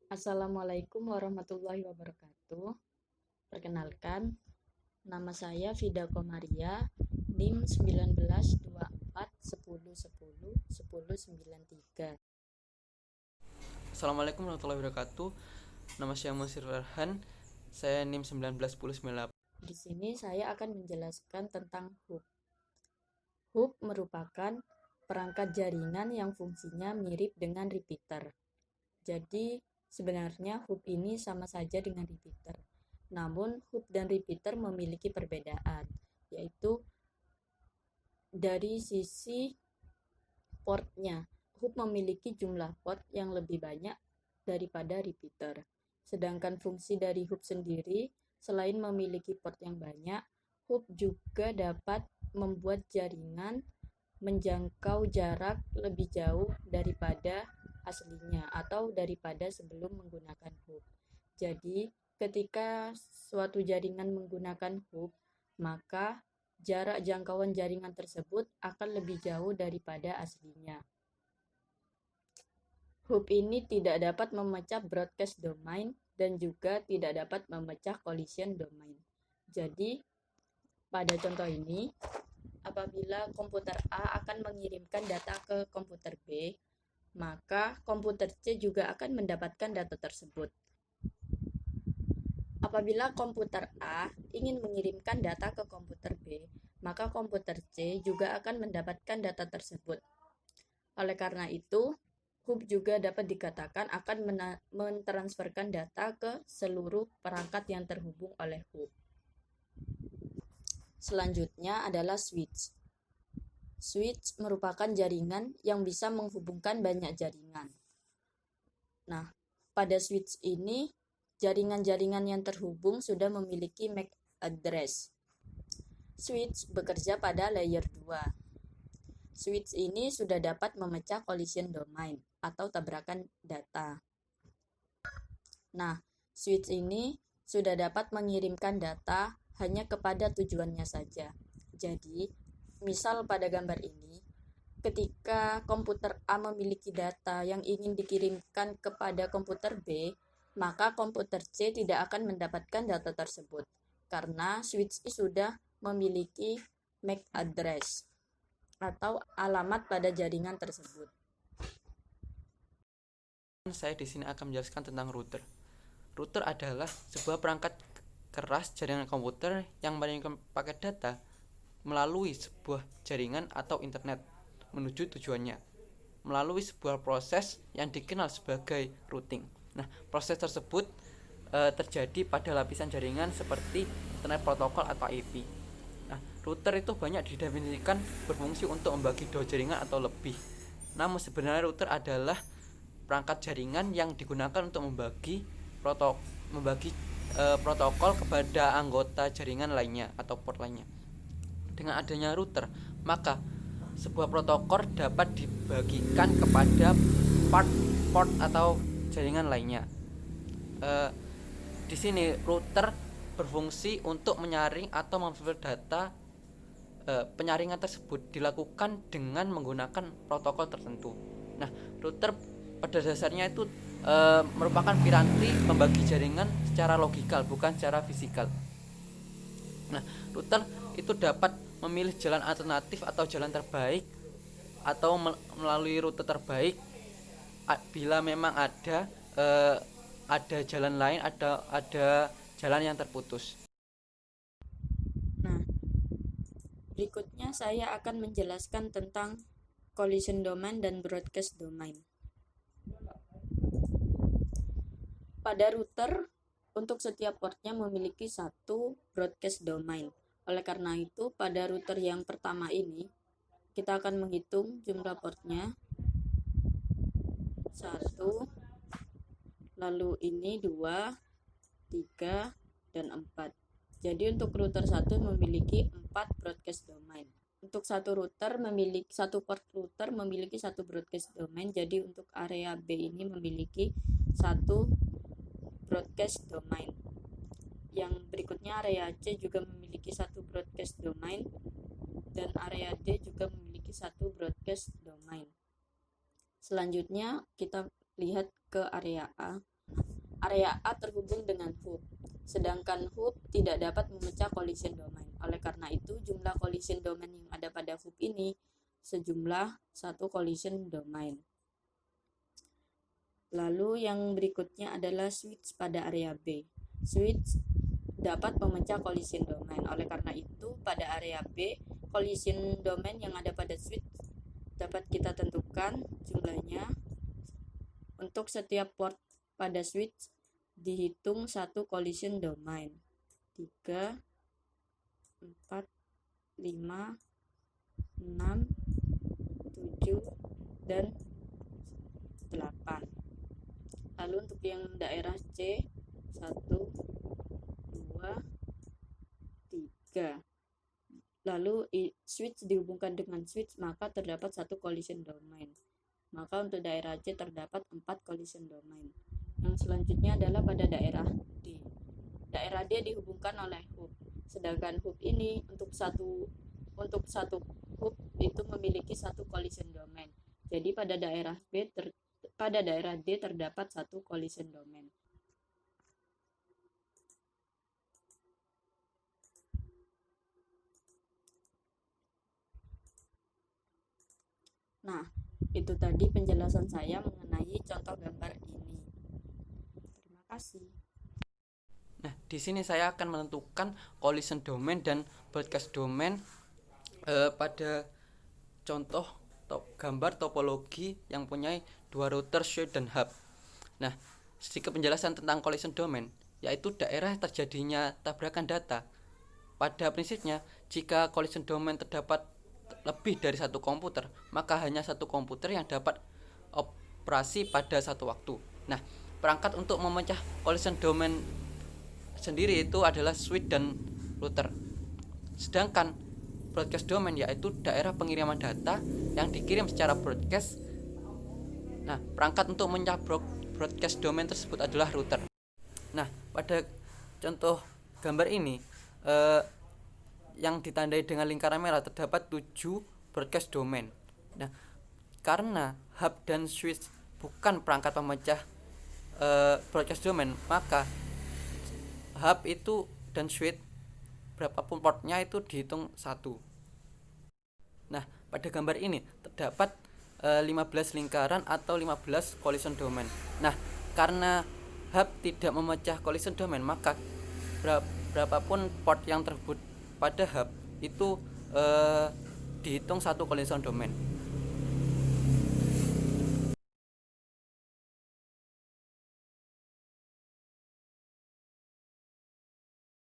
Assalamualaikum warahmatullahi wabarakatuh. Perkenalkan, nama saya Vida Komaria, NIM 192410101093. Assalamualaikum warahmatullahi wabarakatuh. Nama saya Musir Farhan. Saya NIM 191098. Di sini saya akan menjelaskan tentang hub. Hub merupakan perangkat jaringan yang fungsinya mirip dengan repeater. Jadi, sebenarnya hub ini sama saja dengan repeater. Namun, hub dan repeater memiliki perbedaan, yaitu dari sisi portnya. Hub memiliki jumlah port yang lebih banyak daripada repeater. Sedangkan fungsi dari hub sendiri, selain memiliki port yang banyak, hub juga dapat membuat jaringan menjangkau jarak lebih jauh daripada aslinya atau daripada sebelum menggunakan hub. Jadi, ketika suatu jaringan menggunakan hub, maka jarak jangkauan jaringan tersebut akan lebih jauh daripada aslinya. Hub ini tidak dapat memecah broadcast domain dan juga tidak dapat memecah collision domain. Jadi, pada contoh ini, apabila komputer A akan mengirimkan data ke komputer B, maka komputer C juga akan mendapatkan data tersebut. Apabila komputer A ingin mengirimkan data ke komputer B, maka komputer C juga akan mendapatkan data tersebut. Oleh karena itu, hub juga dapat dikatakan akan mentransferkan data ke seluruh perangkat yang terhubung oleh hub. Selanjutnya adalah switch. Switch merupakan jaringan yang bisa menghubungkan banyak jaringan. Nah, pada switch ini, jaringan-jaringan yang terhubung sudah memiliki MAC address. Switch bekerja pada layer 2. Switch ini sudah dapat memecah collision domain atau tabrakan data. Nah, switch ini sudah dapat mengirimkan data hanya kepada tujuannya saja. Jadi, misal pada gambar ini, ketika komputer A memiliki data yang ingin dikirimkan kepada komputer B, maka komputer C tidak akan mendapatkan data tersebut karena switch sudah memiliki MAC address atau alamat pada jaringan tersebut. Saya di sini akan menjelaskan tentang router. Router adalah sebuah perangkat keras jaringan komputer yang mengirimkan paket data melalui sebuah jaringan atau internet menuju tujuannya melalui sebuah proses yang dikenal sebagai routing. Nah, proses tersebut terjadi pada lapisan jaringan seperti internet protokol atau IP. Nah, router itu banyak didefinisikan berfungsi untuk membagi dua jaringan atau lebih. Namun sebenarnya router adalah perangkat jaringan yang digunakan untuk membagi protokol kepada anggota jaringan lainnya atau port lainnya. Dengan adanya router, maka sebuah protokol dapat dibagikan kepada port atau jaringan lainnya. Di sini router berfungsi untuk menyaring atau memfilter data. Penyaringan tersebut dilakukan dengan menggunakan protokol tertentu. Nah, router pada dasarnya itu merupakan piranti membagi jaringan secara logikal, bukan secara fisikal. Nah, router itu dapat memilih jalan alternatif atau jalan terbaik atau melalui rute terbaik bila memang ada jalan lain, ada jalan yang terputus. Nah, berikutnya saya akan menjelaskan tentang collision domain dan broadcast domain. Pada router, untuk setiap portnya memiliki satu broadcast domain. Oleh karena itu, pada router yang pertama ini, kita akan menghitung jumlah portnya. 1, lalu ini 2, 3, dan 4. Jadi untuk router 1 memiliki 4 broadcast domain. Untuk satu port router memiliki satu broadcast domain. Jadi untuk area B ini memiliki satu broadcast domain. Yang berikutnya area C juga memiliki satu broadcast domain dan area D juga memiliki satu broadcast domain. Selanjutnya kita lihat ke area A. area A terhubung dengan hub, sedangkan hub tidak dapat memecah collision domain. Oleh karena itu, jumlah collision domain yang ada pada hub ini sejumlah 1 collision domain. Lalu yang berikutnya adalah switch pada area B. Switch dapat memecah collision domain. Oleh karena itu, pada area B, collision domain yang ada pada switch dapat kita tentukan jumlahnya. Untuk setiap port pada switch dihitung 1 collision domain. 3, 4, 5, 6, 7, dan 8. Lalu untuk yang daerah C, 1, 2, 3. Lalu switch dihubungkan dengan switch, maka terdapat 1 collision domain. Maka untuk daerah C terdapat 4 collision domain. Yang selanjutnya adalah pada daerah D. Daerah D dihubungkan oleh hub. Sedangkan hub ini untuk satu hub itu memiliki 1 collision domain. Jadi pada daerah D terdapat 1 collision domain. Nah, itu tadi penjelasan saya mengenai contoh gambar ini. Terima kasih. Nah, di sini saya akan menentukan collision domain dan broadcast domain pada contoh gambar topologi yang punya 2 router, switch, dan hub. Nah, sedikit penjelasan tentang collision domain, yaitu daerah terjadinya tabrakan data. Pada prinsipnya, jika collision domain terdapat lebih dari 1 komputer, maka hanya 1 komputer yang dapat operasi pada satu waktu. Nah, perangkat untuk memecah collision domain sendiri itu adalah switch dan router. Sedangkan broadcast domain yaitu daerah pengiriman data yang dikirim secara broadcast. Nah, perangkat untuk memecah broadcast domain tersebut adalah router. Nah, pada contoh gambar ini yang ditandai dengan lingkaran merah terdapat 7 broadcast domain. Nah, karena hub dan switch bukan perangkat pemecah broadcast domain, maka hub itu dan switch berapapun portnya itu dihitung 1. Nah, pada gambar ini terdapat 15 lingkaran atau 15 collision domain. Nah, karena hub tidak memecah collision domain, maka berapapun port yang terhubung pada hub itu dihitung 1 collision domain.